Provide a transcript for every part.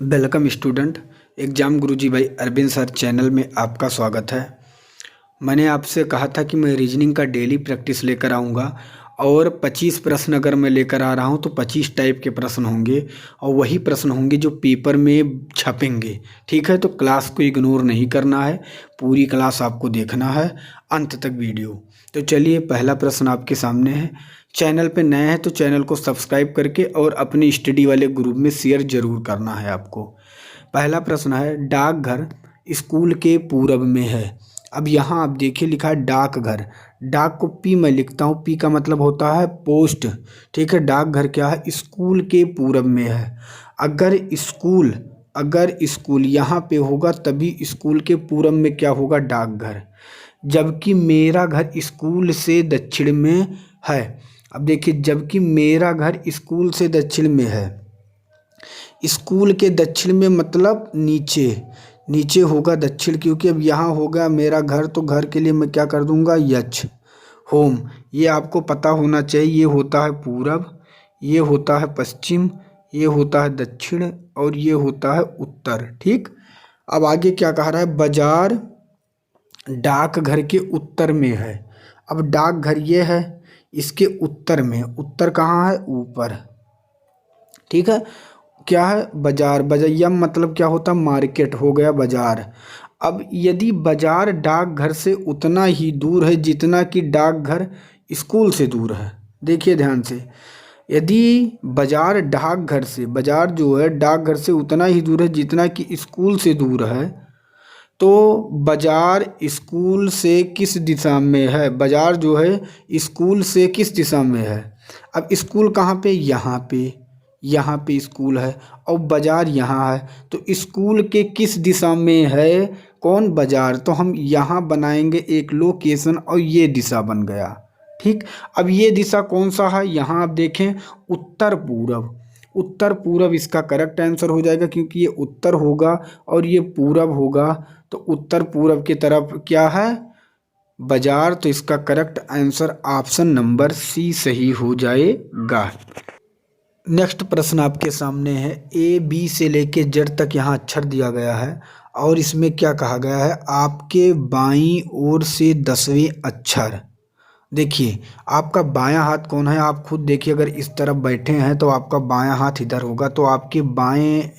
Welcome student. Exam गुरुजी भाई Arvind sir channel में आपका स्वागत है। मैंने आपसे कहा था कि मैं रीजनिंग का डेली प्रैक्टिस लेकर आऊँगा और 25 प्रश्न अगर मैं लेकर आ रहा हूँ तो 25 टाइप के प्रश्न होंगे और वही प्रश्न होंगे जो पेपर में छपेंगे। ठीक है, तो क्लास को इग्नोर नहीं करना है, पूरी क्लास आपको देखना है अंत तक वीडियो। तो चलिए, पहला प्रश्न आपके सामने है। चैनल पे नए हैं तो चैनल को सब्सक्राइब करके और अपने स्टडी वाले ग्रुप में शेयर जरूर करना है आपको। पहला प्रश्न है, डाकघर स्कूल के पूरब में है। अब यहाँ आप देखिए लिखा है डाकघर। डाक को पी में लिखता हूँ, पी का मतलब होता है पोस्ट। ठीक है, डाकघर क्या है, स्कूल के पूरब में है। अगर स्कूल यहाँ पे होगा तभी स्कूल के पूरब में क्या होगा, डाकघर। जबकि मेरा घर स्कूल से दक्षिण में है। अब देखिए, जबकि मेरा घर स्कूल से दक्षिण में है, स्कूल के दक्षिण में मतलब नीचे होगा दक्षिण, क्योंकि अब यहाँ होगा मेरा घर तो घर के लिए मैं क्या कर दूंगा, यच होम। ये आपको पता होना चाहिए। ये होता है पूरब, ये होता है पश्चिम, ये होता है दक्षिण और ये होता है उत्तर। ठीक, अब आगे क्या कह रहा है, बाजार डाकघर के उत्तर में है। अब डाकघर ये है, इसके उत्तर में, उत्तर कहाँ है, ऊपर। ठीक है, क्या है, बाजार। बजैया मतलब क्या होता, मार्केट हो गया बाजार। अब यदि बाजार डाकघर से उतना ही दूर है जितना कि डाकघर स्कूल से दूर है, देखिए ध्यान से, यदि बाजार डाकघर से, बाजार जो है डाकघर से उतना ही दूर है जितना कि स्कूल से दूर है, तो बाजार स्कूल से किस दिशा में है, बाजार जो है स्कूल से किस दिशा में है। अब स्कूल कहाँ पे, यहाँ पे स्कूल है और बाजार यहाँ है, तो स्कूल के किस दिशा में है, कौन, बाजार। तो हम यहाँ बनाएंगे एक लोकेशन और ये दिशा बन गया। ठीक, अब ये दिशा कौन सा है, यहाँ आप देखें उत्तर पूरब। उत्तर पूरब इसका करेक्ट आंसर हो जाएगा, क्योंकि ये उत्तर होगा और ये पूरब होगा, तो उत्तर पूरब की तरफ क्या है, बाजार। तो इसका correct answer option number C सही हो जाएगा। नेक्स्ट प्रश्न आपके सामने है। ए बी से लेके जेड तक यहाँ अक्षर दिया गया है और इसमें क्या कहा गया है, आपके बाईं ओर से 10वें अक्षर। देखिए, आपका बायां हाथ कौन है, आप खुद देखिए। अगर इस तरफ बैठे हैं तो आपका बायां हाथ इधर होगा, तो आपके बाएं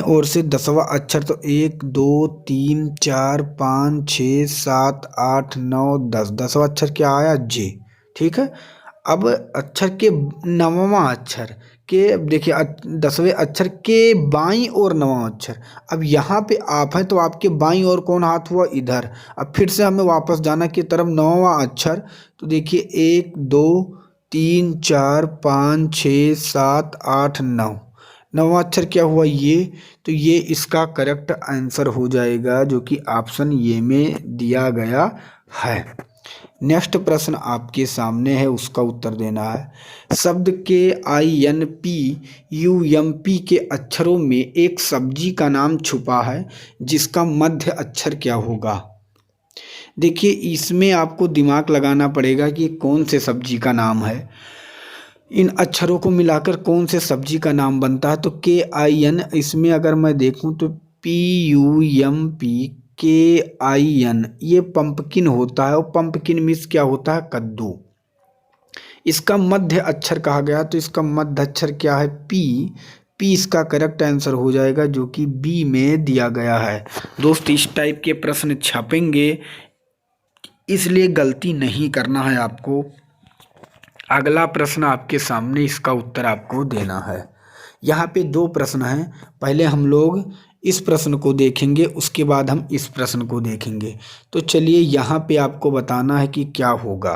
ओर से 10वां अक्षर, तो 1 2 3 4 5 6 7 8 9 10, 10वां अक्षर क्या आया, जे। ठीक है, अब अक्षर के 9वां अक्षर के, देखिए 10वें अक्षर के बाईं ओर 9वां अक्षर। अब यहाँ पे आप हैं तो आपके बाईं ओर कौन हाथ हुआ, इधर। अब फिर से हमें वापस जाना की तरफ, 9वां अक्षर, तो देखिए 1 2 3 4 5 6 7 8 9, 9वां अक्षर क्या हुआ, ये। तो ये इसका करेक्ट आंसर हो जाएगा, जो कि ऑप्शन ये में दिया गया है। नेक्स्ट प्रश्न आपके सामने है, उसका उत्तर देना है। शब्द के INPUMP के अक्षरों में एक सब्जी का नाम छुपा है जिसका मध्य अक्षर क्या होगा। देखिए, इसमें आपको दिमाग लगाना पड़ेगा कि कौन से सब्जी का नाम है, इन अक्षरों को मिलाकर कौन से सब्जी का नाम बनता है। तो KIN, इसमें अगर मैं देखूं तो PUMP KIN, ये पंपकिन होता है और पंपकिन मीन्स क्या होता है, कद्दू। इसका मध्य अक्षर कहा गया, तो इसका मध्य अक्षर क्या है, पी इसका करेक्ट आंसर हो जाएगा, जो कि बी में दिया गया है। दोस्त, इस टाइप के प्रश्न छपेंगे, इसलिए गलती नहीं करना है आपको। अगला प्रश्न आपके सामने, इसका उत्तर आपको देना है। यहाँ पे 2 प्रश्न हैं, पहले हम लोग इस प्रश्न को देखेंगे, उसके बाद हम इस प्रश्न को देखेंगे। तो चलिए, यहाँ पे आपको बताना है कि क्या होगा।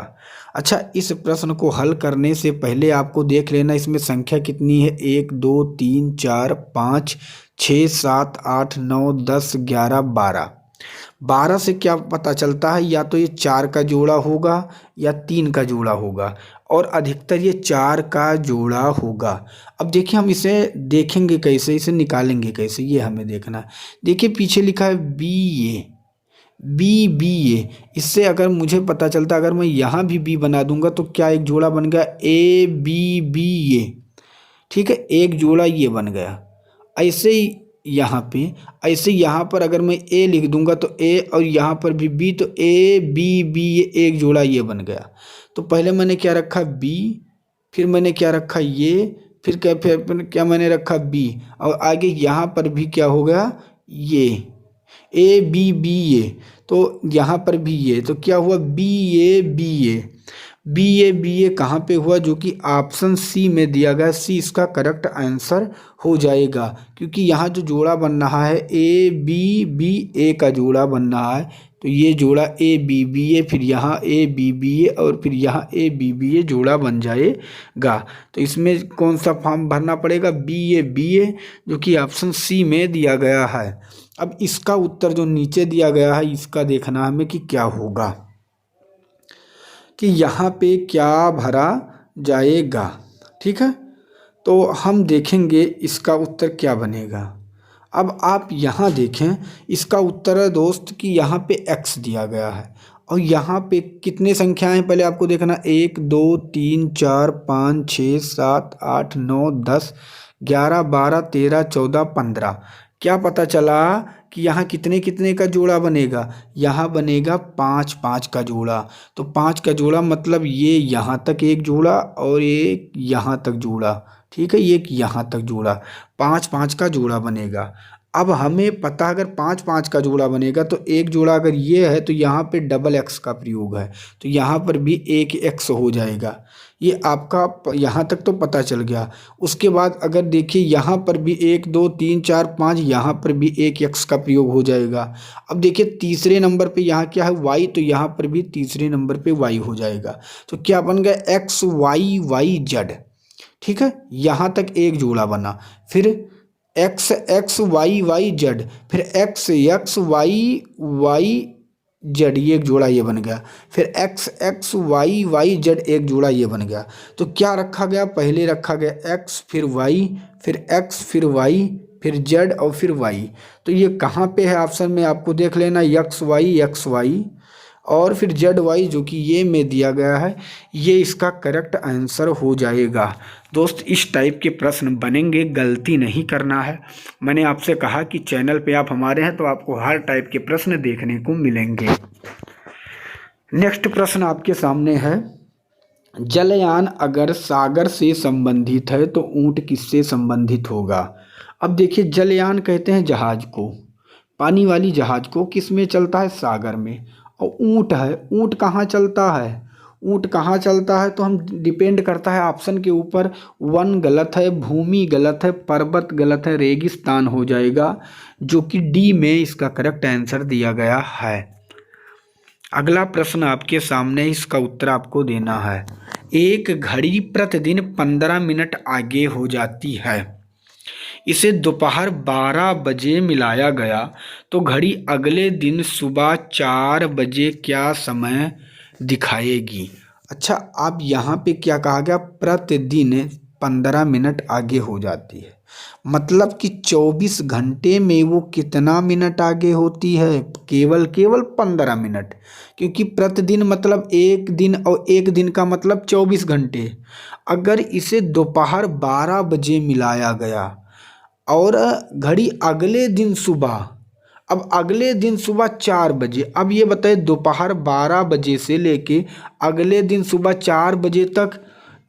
अच्छा, इस प्रश्न को हल करने से पहले आपको देख लेना इसमें संख्या कितनी है, 1 2 3 4 5 6 7 8 9 10 11 12। 12 से क्या पता चलता है, या तो ये 4 का जोड़ा होगा या 3 का जोड़ा होगा, और अधिकतर ये 4 का जोड़ा होगा। अब देखिए, हम इसे देखेंगे कैसे, इसे निकालेंगे कैसे, ये हमें देखना है। देखिए, पीछे लिखा है BA। इससे अगर मुझे पता चलता, अगर मैं यहाँ भी B बना दूंगा तो क्या एक जोड़ा बन गया, ABBA। ठीक है, एक जोड़ा ये बन गया। ऐसे ही यहाँ पर अगर मैं ए लिख दूंगा तो ए, और यहाँ पर भी बी, तो ए बी बी ये एक जोड़ा ये बन गया। तो पहले मैंने क्या रखा बी, फिर मैंने क्या रखा ये, फिर क्या मैंने रखा बी, और आगे यहाँ पर भी क्या हो गया ये ए बी बी ए, तो यहाँ पर भी ये, तो क्या हुआ B A B A, B A कहाँ पे हुआ, जो कि ऑप्शन सी में दिया गया। सी इसका करेक्ट आंसर हो जाएगा, क्योंकि यहाँ जो जोड़ा बन रहा है ए बी बी ए का जोड़ा बन रहा है, तो ये जोड़ा ए बी बी ए, फिर यहाँ ए बी बी ए, और फिर यहाँ ए बी बी ए जोड़ा बन जाएगा। तो इसमें कौन सा फॉर्म भरना पड़ेगा, बी ए, जो कि ऑप्शन सी में दिया गया है। अब इसका उत्तर जो नीचे दिया गया है, इसका देखना हमें कि क्या होगा, कि यहाँ पे क्या भरा जाएगा। ठीक है, तो हम देखेंगे इसका उत्तर क्या बनेगा। अब आप यहाँ देखें, इसका उत्तर है दोस्त कि यहाँ पे x दिया गया है, और यहाँ पे कितने संख्याएं पहले आपको देखना, 1 2 3 4 5 6 7 8 9 10 11 12 13 14 15। क्या पता चला कि यहाँ कितने कितने का जोड़ा बनेगा, यहाँ बनेगा 5 5 का जोड़ा। तो 5 का जोड़ा मतलब ये यहाँ तक एक जोड़ा और एक यहाँ तक जोड़ा। ठीक है, ये यहाँ तक जोड़ा, 5 5 का जोड़ा बनेगा। अब हमें पता, अगर 5 5 का जोड़ा बनेगा तो एक जोड़ा अगर ये है तो यहाँ पे डबल एक्स का प्रयोग है, तो यहाँ पर भी एक एक्स हो जाएगा। ये आपका यहाँ तक तो पता चल गया। उसके बाद अगर देखिए यहाँ पर भी 1 2 3 4 5, यहाँ पर भी एक एक्स का प्रयोग हो जाएगा। अब देखिए तीसरे नंबर पे यहाँ क्या है वाई, तो यहाँ पर भी तीसरे नंबर पे वाई हो जाएगा। तो क्या बन गया एक्स वाई वाई जेड। ठीक है, यहाँ तक एक जोड़ा बना, फिर X X Y Y Z, फिर X X Y Y Z, ये एक जोड़ा ये बन गया, फिर X X Y Y Z एक जोड़ा ये बन गया। तो क्या रखा गया, पहले रखा गया एक्स, फिर वाई, फिर एक्स, फिर वाई, फिर जेड और फिर वाई। तो ये कहाँ पे है ऑप्शन में आपको देख लेना, एक्स वाई और फिर जेड वाई, जो कि ये में दिया गया है, ये इसका करेक्ट आंसर हो जाएगा। दोस्त इस टाइप के प्रश्न बनेंगे, गलती नहीं करना है। मैंने आपसे कहा कि चैनल पे आप हमारे हैं तो आपको हर टाइप के प्रश्न देखने को मिलेंगे। नेक्स्ट प्रश्न आपके सामने है, जलयान अगर सागर से संबंधित है तो ऊंट किससे संबंधित होगा। अब देखिए जलयान कहते हैं जहाज को, पानी वाली जहाज को, किस में चलता है, सागर में। और ऊंट है, ऊंट कहाँ चलता है, ऊंट कहाँ चलता है, तो हम डिपेंड करता है ऑप्शन के ऊपर। वन गलत है, भूमि गलत है, पर्वत गलत है, रेगिस्तान हो जाएगा, जो कि डी में इसका करेक्ट आंसर दिया गया है। अगला प्रश्न आपके सामने, इसका उत्तर आपको देना है। एक घड़ी प्रतिदिन 15 मिनट आगे हो जाती है, इसे दोपहर 12 बजे मिलाया गया तो घड़ी अगले दिन सुबह 4 बजे क्या समय दिखाएगी। अच्छा, आप यहाँ पे क्या कहा गया, प्रतिदिन 15 मिनट आगे हो जाती है, मतलब कि 24 घंटे में वो कितना मिनट आगे होती है, केवल 15 मिनट, क्योंकि प्रतिदिन मतलब एक दिन, और एक दिन का मतलब 24 घंटे। अगर इसे दोपहर 12 बजे मिलाया गया और घड़ी अगले दिन सुबह, अब अगले दिन सुबह 4 बजे, अब ये बताए दोपहर 12 बजे से लेके अगले दिन सुबह 4 बजे तक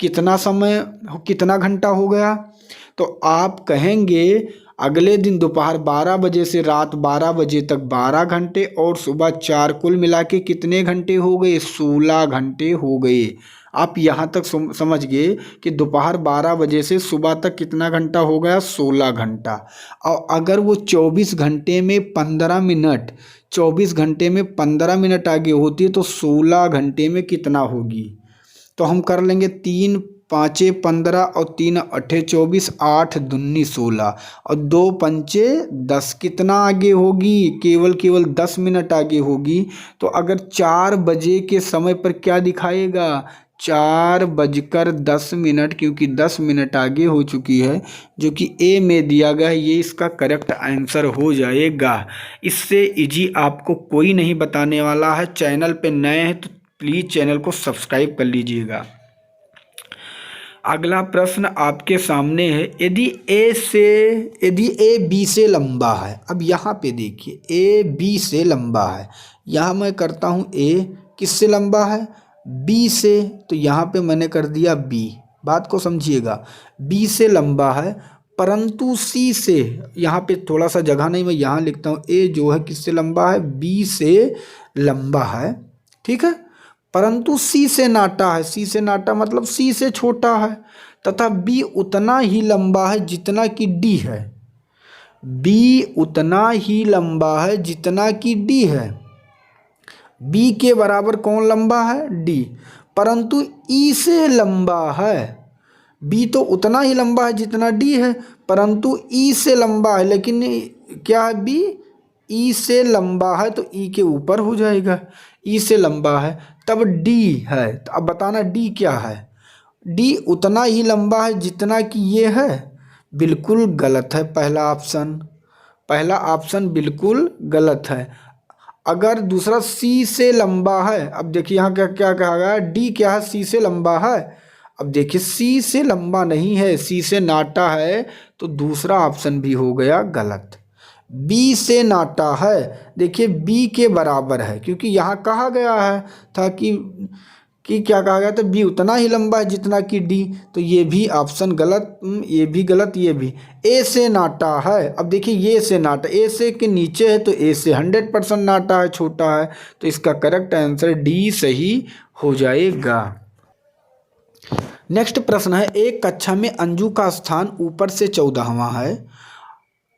कितना समय, कितना घंटा हो गया। तो आप कहेंगे अगले दिन दोपहर 12 बजे से रात 12 बजे तक 12 घंटे और सुबह 4, कुल मिला के कितने घंटे हो गए, 16 घंटे हो गए। आप यहाँ तक समझ गए कि दोपहर 12 बजे से सुबह तक कितना घंटा हो गया, 16 घंटा। और अगर वो 24 घंटे में 15 मिनट, 24 घंटे में 15 मिनट आगे होती है तो 16 घंटे में कितना होगी। तो हम कर लेंगे 3 5 15 और 3 8 24, 8 दूनी 16 और 2 पंचे 10, कितना आगे होगी, केवल 10 मिनट आगे होगी। तो अगर 4 बजे के समय पर क्या दिखाएगा, 4:10, क्योंकि 10 मिनट आगे हो चुकी है, जो कि ए में दिया गया है, ये इसका करेक्ट आंसर हो जाएगा। इससे इजी आपको कोई नहीं बताने वाला है। चैनल पे नए हैं तो प्लीज़ चैनल को सब्सक्राइब कर लीजिएगा। अगला प्रश्न आपके सामने है, यदि ए बी से लंबा है। अब यहाँ पे देखिए ए बी से लंबा है, यहाँ मैं करता हूँ ए किससे लंबा है, बी से, तो यहाँ पे मैंने कर दिया बी। बात को समझिएगा, बी से लंबा है परंतु सी से, यहाँ पे थोड़ा सा जगह नहीं, मैं यहाँ लिखता हूँ ए जो है किससे लंबा है, बी से लंबा है, ठीक है, परंतु सी से नाटा है। सी से नाटा मतलब सी से छोटा है, तथा बी उतना ही लंबा है जितना कि डी है। बी उतना ही लंबा है जितना कि डी है। बी के बराबर कौन लंबा है, डी, परंतु ई से लंबा है। बी तो उतना ही लंबा है जितना डी है, परंतु ई से लंबा है, लेकिन क्या है, बी ई से लंबा है तो ई के ऊपर हो जाएगा, ई से लंबा है, तब डी है। तो अब बताना डी क्या है, डी उतना ही लंबा है जितना कि ये है। बिल्कुल गलत है पहला ऑप्शन बिल्कुल गलत है। अगर दूसरा सी से लंबा है, अब देखिए यहाँ क्या क्या कहा गया, डी क्या है, सी से लंबा है। अब देखिए सी से लंबा नहीं है, सी से नाटा है, तो दूसरा ऑप्शन भी हो गया गलत। बी से नाटा है, देखिए बी के बराबर है, क्योंकि यहाँ कहा गया है था कि क्या कहा गया था, बी उतना ही लंबा है जितना कि डी, तो ये भी ऑप्शन गलत, ये भी गलत, ये भी। ए से नाटा है, अब देखिए ये से नाटा, ए से के नीचे है तो ए से 100% नाटा है, छोटा है, तो इसका करेक्ट आंसर डी सही हो जाएगा। नेक्स्ट प्रश्न है, एक कक्षा में अंजू का स्थान ऊपर से 14वां है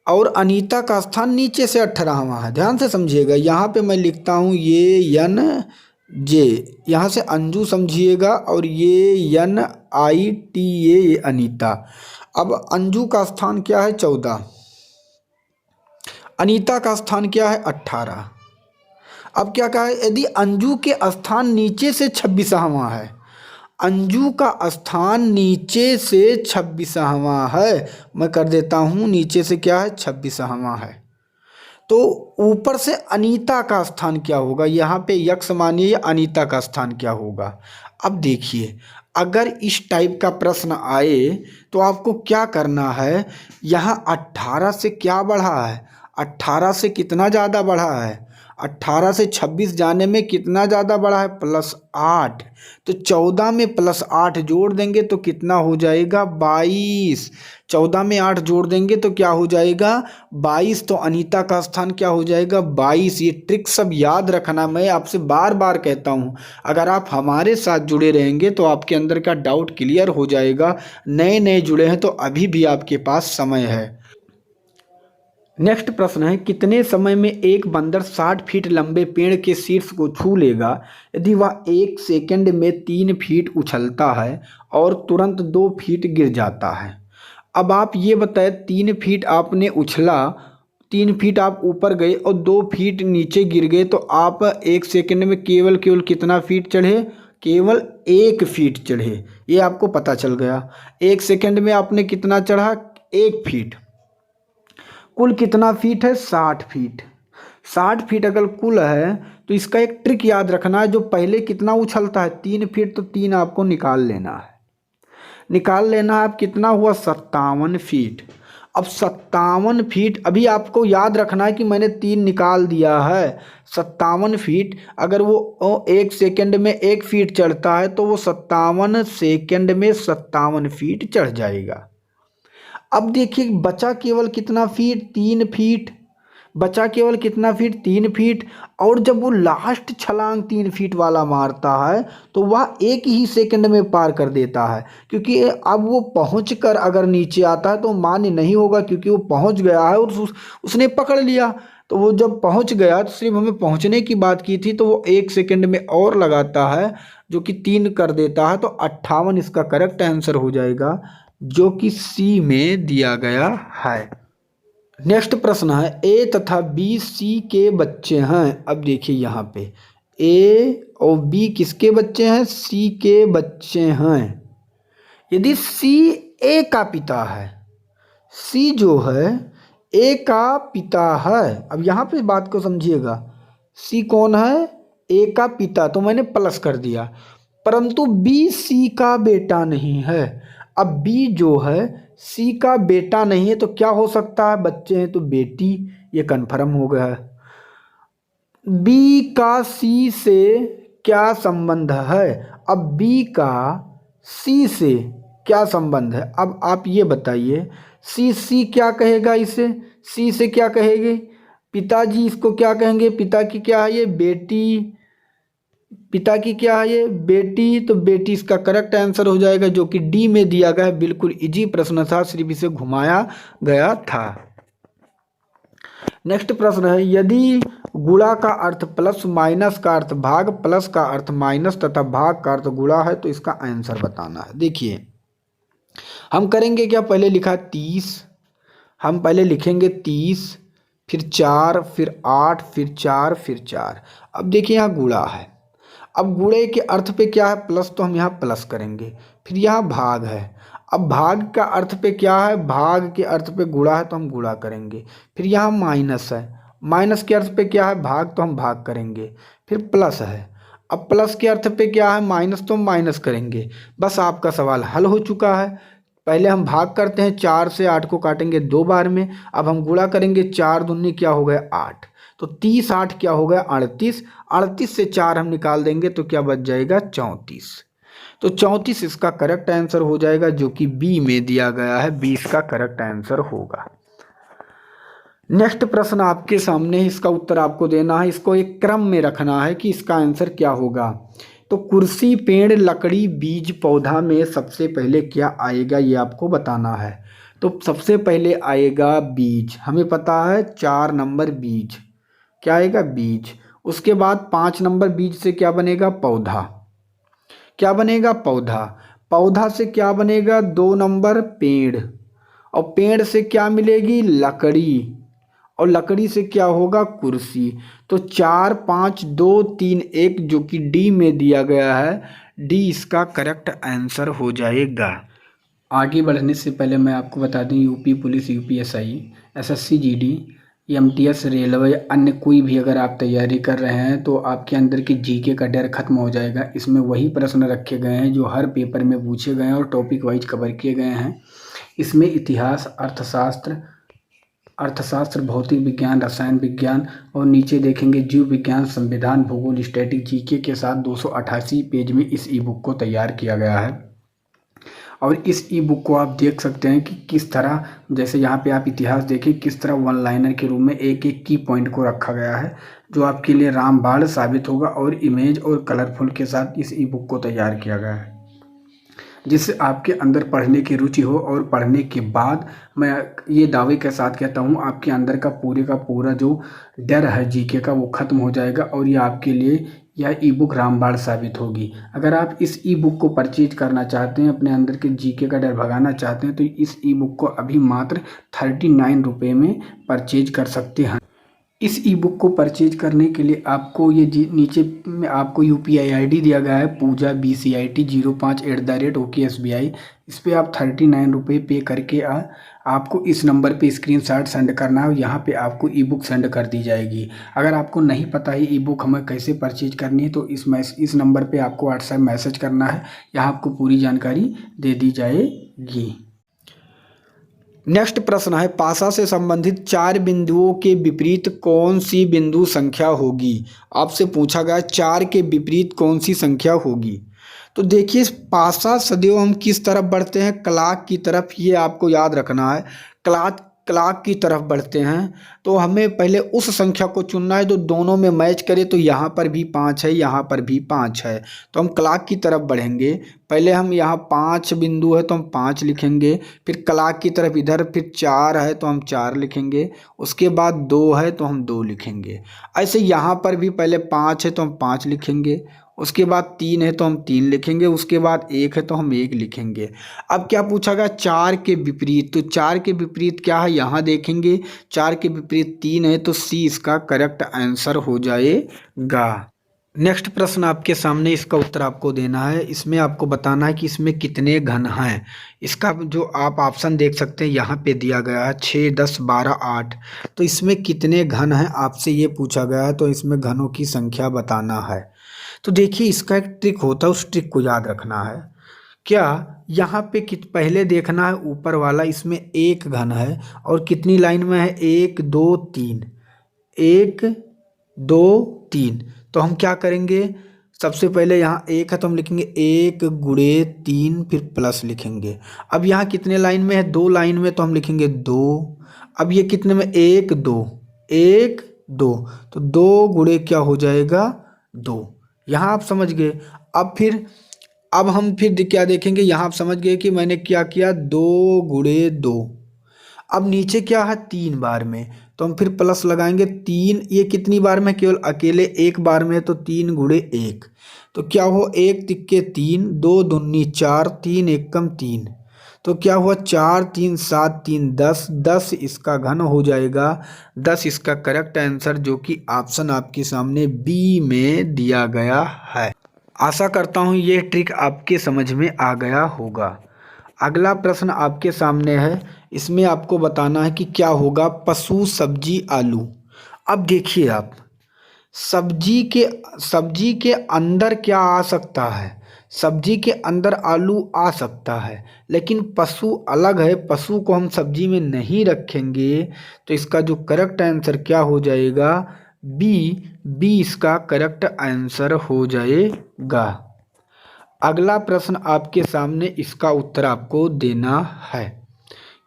और अनीता का स्थान नीचे से 18वां है। ध्यान से समझिएगा, यहाँ पे मैं लिखता हूँ ये एन जे, यहाँ से अंजू समझिएगा, और ये NITA ये अनीता। अब अंजू का स्थान क्या है, 14, अनीता का स्थान क्या है, 18। अब क्या कहा है, यदि अंजू के स्थान नीचे से 26वां है, अंजू का स्थान नीचे से 26वां है, मैं कर देता हूँ नीचे से क्या है, 26वां है, तो ऊपर से अनीता का स्थान क्या होगा, यहाँ पे यक्स मानिए, अनीता का स्थान क्या होगा। अब देखिए अगर इस टाइप का प्रश्न आए तो आपको क्या करना है, यहाँ 18 से क्या बढ़ा है, 18 से कितना ज़्यादा बढ़ा है, 18 से 26 जाने में कितना ज़्यादा बढ़ा है, +8, तो 14 में +8 जोड़ देंगे तो कितना हो जाएगा, 22। 14 में 8 जोड़ देंगे तो क्या हो जाएगा, 22, तो अनीता का स्थान क्या हो जाएगा, 22। ये ट्रिक सब याद रखना, मैं आपसे बार बार कहता हूँ, अगर आप हमारे साथ जुड़े रहेंगे तो आपके अंदर का डाउट क्लियर हो जाएगा। नए नए जुड़े हैं तो अभी भी आपके पास समय है। नेक्स्ट प्रश्न है, कितने समय में एक बंदर 60 फीट लंबे पेड़ के शीर्ष को छू लेगा यदि वह 1 सेकंड में 3 फीट उछलता है और तुरंत 2 फीट गिर जाता है। अब आप ये बताएं, 3 फीट आपने उछला, 3 फीट आप ऊपर गए और 2 फीट नीचे गिर गए, तो आप 1 सेकंड में केवल कितना फीट चढ़े, केवल 1 फीट चढ़े, ये आपको पता चल गया। 1 सेकंड में आपने कितना चढ़ा, 1 फीट। कुल कितना फीट है, 60 फीट। 60 फीट अगर कुल है तो इसका एक ट्रिक याद रखना है, जो पहले कितना उछलता है, 3 फीट, तो 3 आपको निकाल लेना है, अब कितना हुआ, 57 फीट। अब 57 फीट, अभी आपको याद रखना है कि मैंने 3 निकाल दिया है। 57 फीट, अगर वो 1 सेकंड में 1 फीट चढ़ता है तो वो 57 सेकंड में 57 फीट चढ़ जाएगा। अब देखिए बचा केवल कितना फीट, 3 फीट, बचा केवल कितना फीट, 3 फीट। और जब वो लास्ट छलांग 3 फीट वाला मारता है तो वह 1 ही सेकंड में पार कर देता है, क्योंकि अब वो पहुँच कर अगर नीचे आता है तो मान्य नहीं होगा, क्योंकि वो पहुँच गया है और उसने पकड़ लिया। तो वो जब पहुँच गया तो सिर्फ हमें पहुँचने की बात की थी, तो वो 1 सेकंड में और लगाता है जो कि 3 कर देता है, तो 58 इसका करेक्ट आंसर हो जाएगा, जो कि सी में दिया गया है। नेक्स्ट प्रश्न है, ए तथा बी सी के बच्चे हैं। अब देखिए यहाँ पे ए और बी किसके बच्चे हैं, सी के बच्चे हैं। यदि सी ए का पिता है, सी जो है ए का पिता है, अब यहाँ पे बात को समझिएगा, सी कौन है, ए का पिता, तो मैंने प्लस कर दिया, परंतु बी सी का बेटा नहीं है। अब बी जो है सी का बेटा नहीं है तो क्या हो सकता है, बच्चे हैं तो बेटी, ये कन्फर्म हो गया है। बी का सी से क्या संबंध है, अब बी का सी से क्या संबंध है, अब आप ये बताइए। सी क्या कहेगा इसे, सी से क्या कहेंगे, पिताजी इसको क्या कहेंगे, पिता की क्या है ये बेटी, पिता की क्या है ये बेटी, तो बेटी इसका करेक्ट आंसर हो जाएगा जो कि डी में दिया गया है। बिल्कुल इजी प्रश्न था, सिर्फ इसे घुमाया गया था। नेक्स्ट प्रश्न है, यदि गुणा का अर्थ प्लस, माइनस का अर्थ भाग, प्लस का अर्थ माइनस तथा भाग का अर्थ गुणा है तो इसका आंसर बताना है। देखिए हम करेंगे क्या, पहले लिखा 30, हम पहले लिखेंगे 30, फिर 4, फिर 8, फिर 4, फिर 4। अब देखिए यहाँ गुणा है, अब गुणे के अर्थ पे क्या है प्लस, तो हम यहाँ प्लस करेंगे, फिर यहाँ भाग है, अब भाग का अर्थ पे क्या है, भाग के अर्थ पे गुणा है तो हम गुणा करेंगे, फिर यहाँ माइनस है, माइनस के अर्थ पे क्या है भाग, तो हम भाग करेंगे, फिर प्लस है, अब प्लस के अर्थ पे क्या है माइनस, तो हम माइनस करेंगे। बस आपका सवाल हल हो चुका है। पहले हम भाग करते हैं, 4 से 8 को काटेंगे 2 बार में, अब हम गुणा करेंगे, 4 दूनी क्या हो गया 8, तो 30 8 क्या हो गया 38, 38 से 4 हम निकाल देंगे तो क्या बच जाएगा 34, तो 34 इसका करेक्ट आंसर हो जाएगा जो कि बी में दिया गया है, 20 का करेक्ट आंसर होगा। नेक्स्ट प्रश्न आपके सामने, इसका उत्तर आपको देना है, इसको एक क्रम में रखना है कि इसका आंसर क्या होगा। तो कुर्सी, पेड़, लकड़ी, बीज, पौधा में सबसे पहले क्या आएगा ये आपको बताना है। तो सबसे पहले आएगा बीज, हमें पता है 4 नंबर बीज, क्या आएगा बीज। उसके बाद 5 नंबर बीज से क्या बनेगा पौधा, क्या बनेगा पौधा। पौधा से क्या बनेगा 2 नंबर पेड़, और पेड़ से क्या मिलेगी लकड़ी, और लकड़ी से क्या होगा कुर्सी। तो 4 5 2 3 1 जो कि डी में दिया गया है, डी इसका करेक्ट आंसर हो जाएगा। आगे बढ़ने से पहले मैं आपको बता दूं, UP police, UPSI, SSC GD, MTS, railway, अन्य कोई भी अगर आप तैयारी कर रहे हैं तो आपके अंदर की जीके का डर खत्म हो जाएगा। इसमें वही प्रश्न रखे गए हैं जो हर पेपर में पूछे गए हैं और टॉपिक वाइज कवर किए गए हैं। इसमें इतिहास, अर्थशास्त्र, भौतिक विज्ञान, रसायन विज्ञान, और नीचे देखेंगे जीव विज्ञान, संविधान, भूगोल, स्टैटिक, जीके के साथ 288 पेज में इस ई बुक को तैयार किया गया है। और इस ई बुक को आप देख सकते हैं कि किस तरह, जैसे यहाँ पे आप इतिहास देखें किस तरह वन लाइनर के रूप में एक एक की पॉइंट को रखा गया है जो आपके लिए रामबाण साबित होगा, और इमेज और कलरफुल के साथ इस ई बुक को तैयार किया गया है जिससे आपके अंदर पढ़ने की रुचि हो। और पढ़ने के बाद मैं ये दावे के साथ कहता हूँ आपके अंदर का पूरा जो डर है जीके का वो ख़त्म हो जाएगा, और ये आपके लिए यह ई बुक रामबाण साबित होगी। अगर आप इस ई बुक को परचेज करना चाहते हैं, अपने अंदर के जीके का डर भगाना चाहते हैं, तो इस ई बुक को अभी मात्र 39 रुपये में परचेज कर सकते हैं। इस ई बुक को परचेज करने के लिए आपको ये नीचे में आपको UPI ID दिया गया है, पूजा BCIT 05@OKSBI। इस पर आप 39 रुपये पे करके आपको इस नंबर पे स्क्रीनशॉट सेंड करना है, यहाँ पे आपको ई बुक सेंड कर दी जाएगी। अगर आपको नहीं पता है ई बुक हमें कैसे परचेज करनी है तो इस नंबर पे आपको व्हाट्सएप मैसेज करना है, यहाँ आपको पूरी जानकारी दे दी जाएगी। नेक्स्ट प्रश्न है, पासा से संबंधित 4 बिंदुओं के विपरीत कौन सी बिंदु संख्या होगी। आपसे पूछा गया 4 के विपरीत कौन सी संख्या होगी। तो देखिए पासा सदैव हम किस तरफ बढ़ते हैं, क्लॉक की तरफ, ये आपको याद रखना है। क्लॉक की तरफ बढ़ते हैं तो हमें पहले उस संख्या को चुनना है जो दोनों में मैच करे। तो यहाँ पर भी 5 है, यहाँ पर भी 5 है, तो हम क्लॉक की तरफ बढ़ेंगे। पहले हम यहाँ 5 बिंदु है तो हम 5 लिखेंगे, फिर क्लॉक की तरफ इधर फिर 4 है तो हम 4 लिखेंगे, उसके बाद 2 है तो हम 2 लिखेंगे। ऐसे यहाँ पर भी पहले 5 है तो हम 5 लिखेंगे, उसके बाद 3 है तो हम 3 लिखेंगे, उसके बाद 1 है तो हम 1 लिखेंगे। अब क्या पूछा गया 4 के विपरीत, तो 4 के विपरीत क्या है यहाँ देखेंगे, 4 के विपरीत 3 है तो सी इसका करेक्ट आंसर हो जाएगा। नेक्स्ट प्रश्न आपके सामने, इसका उत्तर आपको देना है। इसमें आपको बताना है कि इसमें कितने घन हैं। इसका जो आप ऑप्शन देख सकते हैं यहाँ पे दिया गया है 6 10 12 8। तो इसमें कितने घन हैं आपसे ये पूछा गया है, तो इसमें घनों की संख्या बताना है। तो देखिए इसका एक ट्रिक होता है, उस ट्रिक को याद रखना है क्या यहाँ पे पहले देखना है ऊपर वाला, इसमें एक घन है और कितनी लाइन में है, 1 2 3, 1 2 3। तो हम क्या करेंगे, सबसे पहले यहाँ एक है तो हम लिखेंगे 1 गुणे 3, फिर प्लस लिखेंगे। अब यहाँ कितने लाइन में है, 2 लाइन में, तो हम लिखेंगे 2। अब ये कितने में, 1 2, 1 2, तो 2 गुणे क्या हो जाएगा, 2। यहाँ आप समझ गए। अब हम फिर क्या देखेंगे, यहाँ आप समझ गए कि मैंने क्या किया, 2 गुणे 2। अब नीचे क्या है, 3 बार में, तो हम फिर प्लस लगाएंगे 3। ये कितनी बार में, केवल अकेले एक बार में है, तो 3 गुणे 1। तो क्या हो, 1 तिक्के 3, 2 दूनी 4, 3 एकम 3, तो क्या हुआ, 4 3 7 3 10, 10 इसका घन हो जाएगा। 10 इसका करेक्ट आंसर, जो कि ऑप्शन आपके सामने बी में दिया गया है। आशा करता हूँ ये ट्रिक आपके समझ में आ गया होगा। अगला प्रश्न आपके सामने है, इसमें आपको बताना है कि क्या होगा पशु सब्जी आलू। अब देखिए आप, सब्जी के अंदर क्या आ सकता है, सब्जी के अंदर आलू आ सकता है, लेकिन पशु अलग है, पशु को हम सब्जी में नहीं रखेंगे। तो इसका जो करेक्ट आंसर क्या हो जाएगा, बी इसका करेक्ट आंसर हो जाएगा। अगला प्रश्न आपके सामने, इसका उत्तर आपको देना है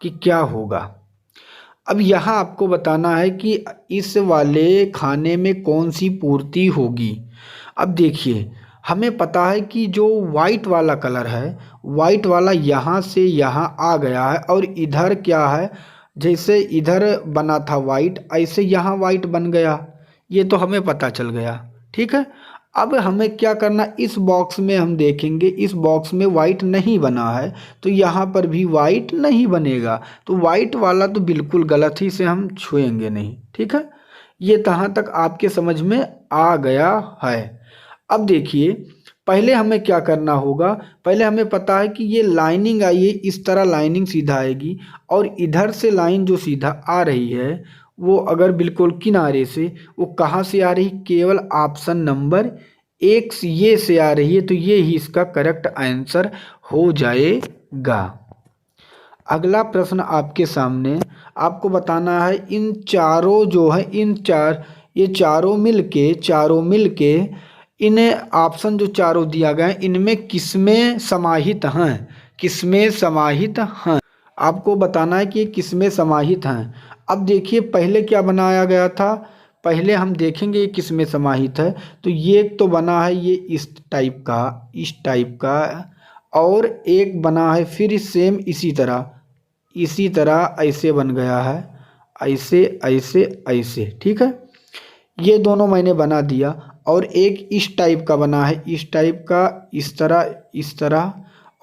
कि क्या होगा। अब यहाँ आपको बताना है कि इस वाले खाने में कौन सी पूर्ति होगी। अब देखिए, हमें पता है कि जो वाइट वाला कलर है, वाइट वाला यहाँ से यहाँ आ गया है, और इधर क्या है, जैसे इधर बना था वाइट, ऐसे यहाँ वाइट बन गया। ये तो हमें पता चल गया, ठीक है। अब हमें क्या करना, इस बॉक्स में हम देखेंगे, इस बॉक्स में वाइट नहीं बना है, तो यहाँ पर भी वाइट नहीं बनेगा। तो वाइट वाला तो बिल्कुल गलत ही, से हम छुएंगे नहीं, ठीक है। ये कहाँ तक आपके समझ में आ गया है। अब देखिए, पहले हमें क्या करना होगा, पहले हमें पता है कि ये लाइनिंग आई है, इस तरह लाइनिंग सीधा आएगी, और इधर से लाइन जो सीधा आ रही है, वो अगर बिल्कुल किनारे से, वो कहाँ से आ रही, केवल ऑप्शन नंबर 1 ये से आ रही है। तो ये ही इसका करेक्ट आंसर हो जाएगा। अगला प्रश्न आपके सामने, आपको बताना है इन चारों जो है, ये चारों मिलके इन ऑप्शन जो चारों दिया गया है, इनमें किसमें समाहित हैं, किसमें समाहित हैं। आपको बताना है कि ये किसमें समाहित हैं। अब देखिए, पहले क्या बनाया गया था, पहले हम देखेंगे ये किसमें समाहित है। तो ये तो बना है ये इस टाइप का, और एक बना है फिर सेम इसी तरह ऐसे बन गया है, ऐसे, ठीक है। ये दोनों मैंने बना दिया, और एक इस टाइप का बना है, इस टाइप का, इस तरह,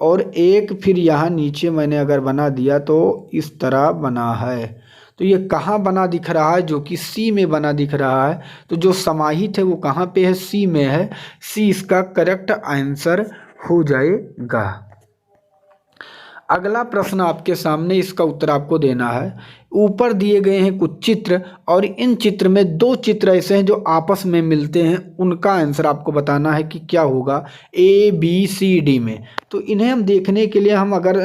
और एक फिर यहाँ नीचे मैंने अगर बना दिया तो इस तरह बना है। तो ये कहाँ बना दिख रहा है, जो कि सी में बना दिख रहा है। तो जो समाहित है वो कहाँ पे है, सी में है। सी इसका करेक्ट आंसर हो जाएगा। अगला प्रश्न आपके सामने, इसका उत्तर आपको देना है। ऊपर दिए गए हैं कुछ चित्र, और इन चित्र में 2 चित्र ऐसे हैं जो आपस में मिलते हैं, उनका आंसर आपको बताना है कि क्या होगा ABCD में। तो इन्हें हम देखने के लिए, हम अगर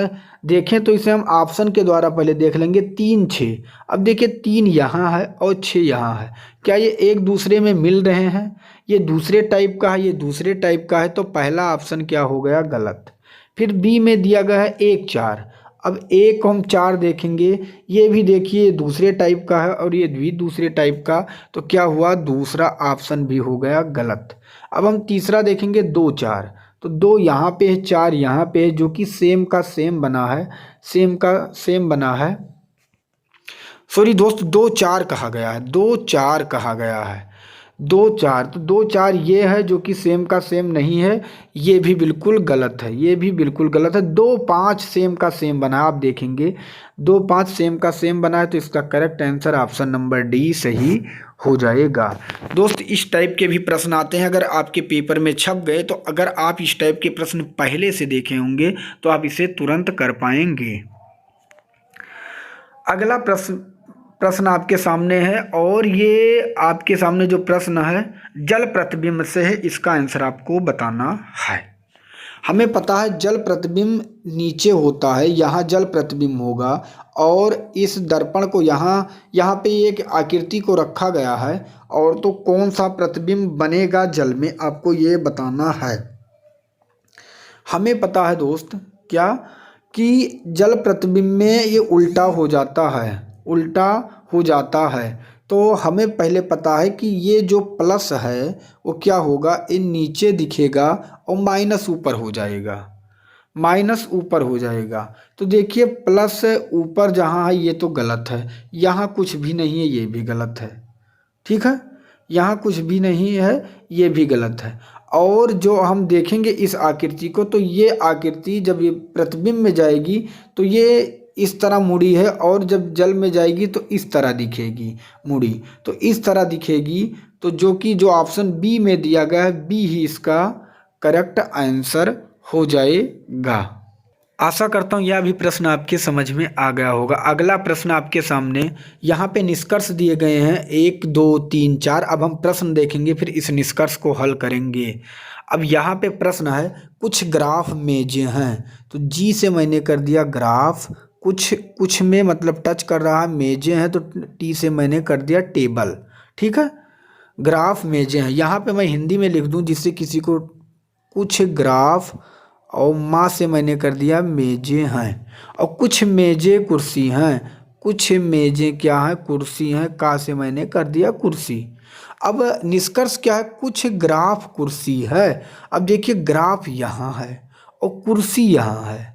देखें तो इसे हम ऑप्शन के द्वारा पहले देख लेंगे। 3 6, अब देखिए 3 यहाँ है और 6 यहाँ है, क्या ये एक दूसरे में मिल रहे हैं, ये दूसरे टाइप का है, ये दूसरे टाइप का है, तो पहला ऑप्शन क्या हो गया, गलत। फिर बी में दिया गया है 1 4, अब एक को हम 4 देखेंगे, ये भी देखिए दूसरे टाइप का है और ये भी दूसरे टाइप का, तो क्या हुआ, दूसरा ऑप्शन भी हो गया गलत। अब हम तीसरा देखेंगे 2 4, तो 2 यहाँ पे है, 4 यहाँ पे है, जो कि सेम का सेम बना है, सेम का सेम बना है। सॉरी दोस्त, 2 4 कहा गया है, 2 4 कहा गया है, 2 4, तो 2 4 ये है जो कि सेम का सेम नहीं है, ये भी बिल्कुल गलत है, ये भी बिल्कुल गलत है। 2 5 सेम का सेम बना, आप देखेंगे 2 5 सेम का सेम बना है, तो इसका correct answer option number D सही हो जाएगा। दोस्त, इस टाइप के भी प्रश्न आते हैं, अगर आपके पेपर में छप गए, तो अगर आप इस टाइप के प्रश्न पहले से देखे होंगे तो आप इसे तुरंत कर पाएंगे। अगला प्रश्न आपके सामने है, और ये आपके सामने जो प्रश्न है जल प्रतिबिंब से है, इसका आंसर आपको बताना है। हमें पता है जल प्रतिबिंब नीचे होता है, यहाँ जल प्रतिबिंब होगा और इस दर्पण को यहाँ पे एक आकृति को रखा गया है और तो कौन सा प्रतिबिंब बनेगा जल में आपको ये बताना है। हमें पता है दोस्त क्या कि जल प्रतिबिंब में ये उल्टा हो जाता है, उल्टा हो जाता है। तो हमें पहले पता है कि ये जो प्लस है वो क्या होगा, ये नीचे दिखेगा और माइनस ऊपर हो जाएगा, माइनस ऊपर हो जाएगा। तो देखिए प्लस ऊपर जहाँ है ये तो गलत है, यहाँ कुछ भी नहीं है ये भी गलत है, ठीक है, यहाँ कुछ भी नहीं है ये भी गलत है। और जो हम देखेंगे इस आकृति को तो ये आकृति जब ये प्रतिबिंब में जाएगी तो ये इस तरह मुड़ी है और जब जल में जाएगी तो इस तरह दिखेगी मुड़ी, तो इस तरह दिखेगी। तो जो कि जो ऑप्शन बी में दिया गया है बी ही इसका करेक्ट आंसर हो जाएगा। आशा करता हूँ यह भी प्रश्न आपके समझ में आ गया होगा। अगला प्रश्न आपके सामने यहाँ पे निष्कर्ष दिए गए हैं 1 2 3 4। अब हम प्रश्न देखेंगे फिर इस निष्कर्ष को हल करेंगे। अब यहाँ पे प्रश्न है कुछ ग्राफ मेजें हैं, तो जी से मैंने कर दिया ग्राफ, कुछ में मतलब टच कर रहा है, मेजें हैं तो टी से मैंने कर दिया टेबल, ठीक है। ग्राफ मेजें हैं, यहाँ पे मैं हिंदी में लिख दूँ जिससे किसी को, कुछ ग्राफ और माँ से मैंने कर दिया मेजें हैं और कुछ मेजें कुर्सी हैं, कुछ मेजें क्या हैं कुर्सी हैं, का से मैंने कर दिया कुर्सी। अब निष्कर्ष क्या है, कुछ ग्राफ कुर्सी है। अब देखिए ग्राफ यहाँ है और कुर्सी यहाँ है,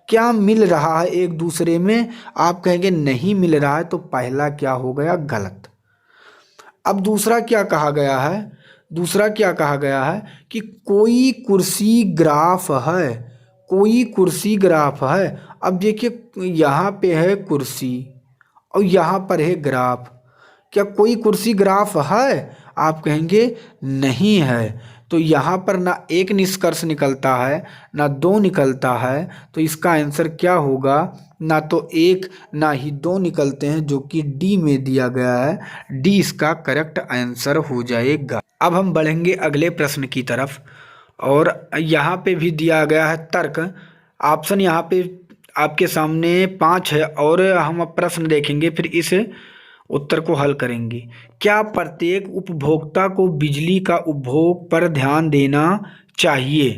क्या मिल रहा है एक दूसरे में? आप कहेंगे नहीं मिल रहा है, तो पहला क्या हो गया गलत। अब दूसरा क्या कहा गया है, दूसरा क्या कहा गया है कि कोई कुर्सी ग्राफ है, कोई कुर्सी ग्राफ है। अब देखिए यहाँ पे है कुर्सी और यहाँ पर है ग्राफ, क्या कोई कुर्सी ग्राफ है? आप कहेंगे नहीं है। तो यहाँ पर ना एक निष्कर्ष निकलता है ना दो निकलता है, तो इसका आंसर क्या होगा, ना तो एक ना ही दो निकलते हैं, जो कि डी में दिया गया है। डी इसका करेक्ट आंसर हो जाएगा। अब हम बढ़ेंगे अगले प्रश्न की तरफ और यहाँ पे भी दिया गया है तर्क। ऑप्शन यहाँ पे आपके सामने 5 है और हम अब प्रश्न देखेंगे फिर इस उत्तर को हल करेंगे। क्या प्रत्येक उपभोक्ता को बिजली का उपभोग पर ध्यान देना चाहिए?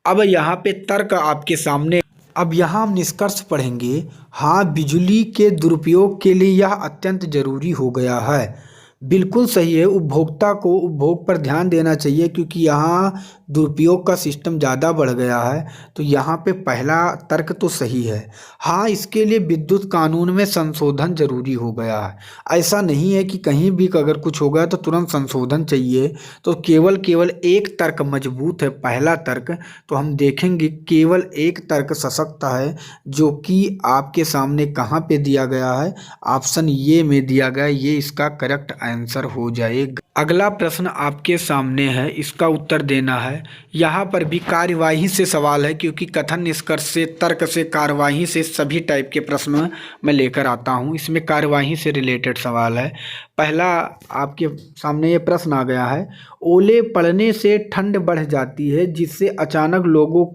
अब यहाँ पे तर्क आपके सामने। अब यहाँ हम निष्कर्ष पढ़ेंगे। हाँ, बिजली के दुरुपयोग के लिए यह अत्यंत जरूरी हो गया है। बिल्कुल सही है, उपभोक्ता को उपभोग पर ध्यान देना चाहिए क्योंकि यहाँ दुरुपयोग का सिस्टम ज़्यादा बढ़ गया है। तो यहाँ पे पहला तर्क तो सही है। हाँ, इसके लिए विद्युत कानून में संशोधन जरूरी हो गया है। ऐसा नहीं है कि कहीं भी अगर कुछ हो गया तो तुरंत संशोधन चाहिए, तो केवल एक तर्क मजबूत है, पहला तर्क। तो हम देखेंगे केवल एक तर्क सशक्त है, जो कि आपके सामने कहाँ पे दिया गया है, ऑप्शन ये में दिया गया है। ये इसका करेक्ट आंसर हो जाएगा। अगला प्रश्न आपके सामने है, इसका उत्तर देना है। यहाँ पर भी कार्यवाही से सवाल है क्योंकि कथन निष्कर्ष से, तर्क से, कार्यवाही से सभी टाइप के प्रश्न मैं लेकर आता हूँ। इसमें कार्यवाही से रिलेटेड सवाल है। पहला आपके सामने ये प्रश्न आ गया है, ओले पड़ने से ठंड बढ़ जाती है जिससे अचानक लोगों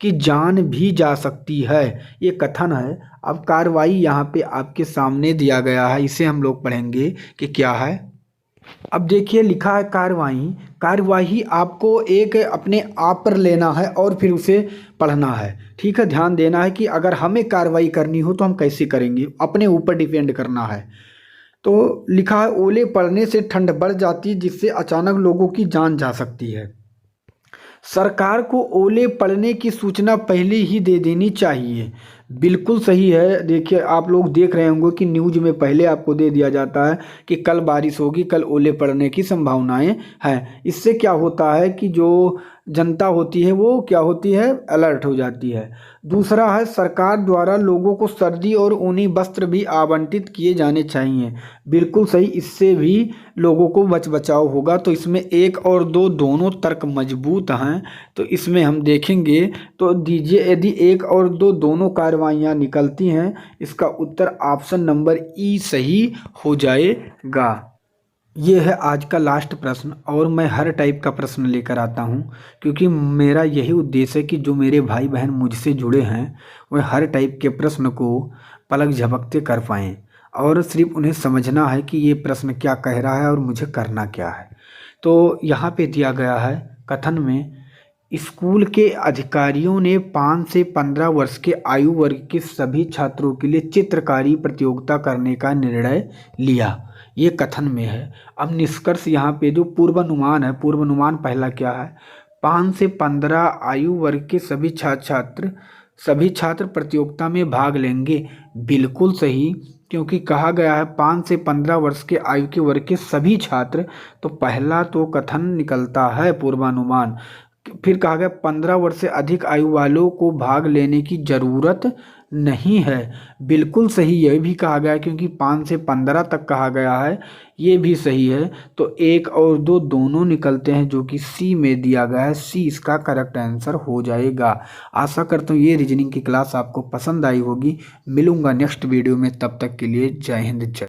की जान भी जा सकती है। ये कथन है। अब कार्यवाही यहाँ पे आपके सामने दिया गया है, इसे हम लोग पढ़ेंगे कि क्या है। अब देखिए लिखा है कार्यवाही। कार्यवाही आपको एक अपने आप पर लेना है और फिर उसे पढ़ना है, ठीक है। ध्यान देना है कि अगर हमें कार्रवाई करनी हो तो हम कैसे करेंगे, अपने ऊपर डिपेंड करना है। तो लिखा है ओले पड़ने से ठंड बढ़ जाती है जिससे अचानक लोगों की जान जा सकती है। सरकार को ओले पड़ने की सूचना पहले ही दे देनी चाहिए। बिल्कुल सही है। देखिए आप लोग देख रहे होंगे कि न्यूज में पहले आपको दे दिया जाता है कि कल बारिश होगी, कल ओले पड़ने की संभावनाएं हैं। इससे क्या होता है कि जो जनता होती है वो क्या होती है, अलर्ट हो जाती है। दूसरा है सरकार द्वारा लोगों को सर्दी और ऊनी वस्त्र भी आवंटित किए जाने चाहिए। बिल्कुल सही, इससे भी लोगों को बचाव होगा। तो इसमें 1 और 2 दोनों तर्क मजबूत हैं। तो इसमें हम देखेंगे तो दीजिए, यदि 1 और 2 दोनों कार्रवाइयाँ निकलती हैं, इसका उत्तर ऑप्शन नंबर ई सही हो जाएगा। ये है आज का लास्ट प्रश्न और मैं हर टाइप का प्रश्न लेकर आता हूँ क्योंकि मेरा यही उद्देश्य है कि जो मेरे भाई बहन मुझसे जुड़े हैं वह हर टाइप के प्रश्न को पलक झपकते कर पाएँ और सिर्फ उन्हें समझना है कि ये प्रश्न क्या कह रहा है और मुझे करना क्या है। तो यहाँ पे दिया गया है कथन में, स्कूल के अधिकारियों ने 5 से 15 वर्ष के आयु वर्ग के सभी छात्रों के लिए चित्रकारी प्रतियोगिता करने का निर्णय लिया। ये कथन में है। अब निष्कर्ष यहाँ पे जो पूर्वानुमान है, पूर्वानुमान पहला क्या है, 5 से 15 आयु वर्ग के सभी छात्र प्रतियोगिता में भाग लेंगे। बिल्कुल सही, क्योंकि कहा गया है 5 से 15 वर्ष के आयु के वर्ग के सभी छात्र, तो पहला तो कथन निकलता है पूर्वानुमान। फिर कहा गया 15 वर्ष से अधिक आयु वालों को भाग लेने की जरूरत नहीं है। बिल्कुल सही, यह भी कहा गया है क्योंकि 5 से 15 तक कहा गया है, ये भी सही है। तो 1 और 2 दोनों निकलते हैं जो कि सी में दिया गया है। सी इसका करेक्ट आंसर हो जाएगा। आशा करता हूँ ये रीजनिंग की क्लास आपको पसंद आई होगी। मिलूंगा नेक्स्ट वीडियो में, तब तक के लिए जय हिंद जय।